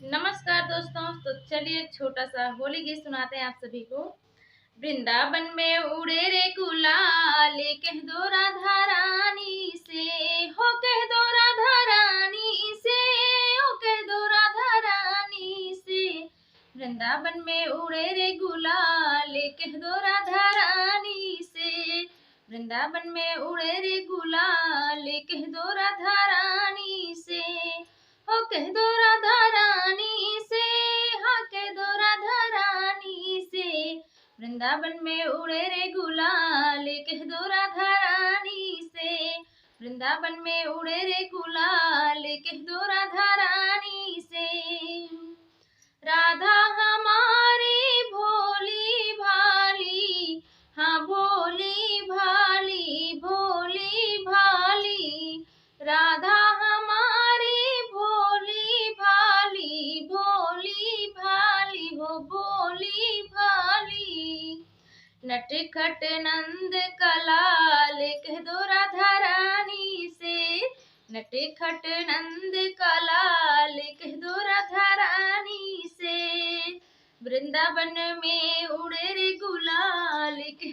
नमस्कार दोस्तों। तो चलिए एक छोटा सा होली गीत सुनाते हैं आप सभी को। वृंदावन में उड़े रे गुलाल, कह दो राधा रानी से, हो कह दो राधा रानी से, हो कह दो राधा रानी से। वृंदावन में उड़े रे गुलाल, कह दो राधा रानी से। वृंदावन में उड़े रे गुलाल, कह दो राधा रानी से, हो कह दो राधा रानी से, हाँ कह दो राधा रानी से। वृंदावन में उड़े रे गुलाल, कह दो राधा रानी से। वृंदावन में उड़े रे गुलाल, कह दो राधा रानी से। राधा हमारी भोली भाली, हाँ भोली भाली, भोली भाली। राधा हमारी भोली भाली, भोली भाली, हो भोली भाली। नटखट नंद कलाल, कह दो राधा रानी से। नटखट नंद कलाल, कह दो राधा रानी से। वृंदावन में उड़े रे गुलाल, कह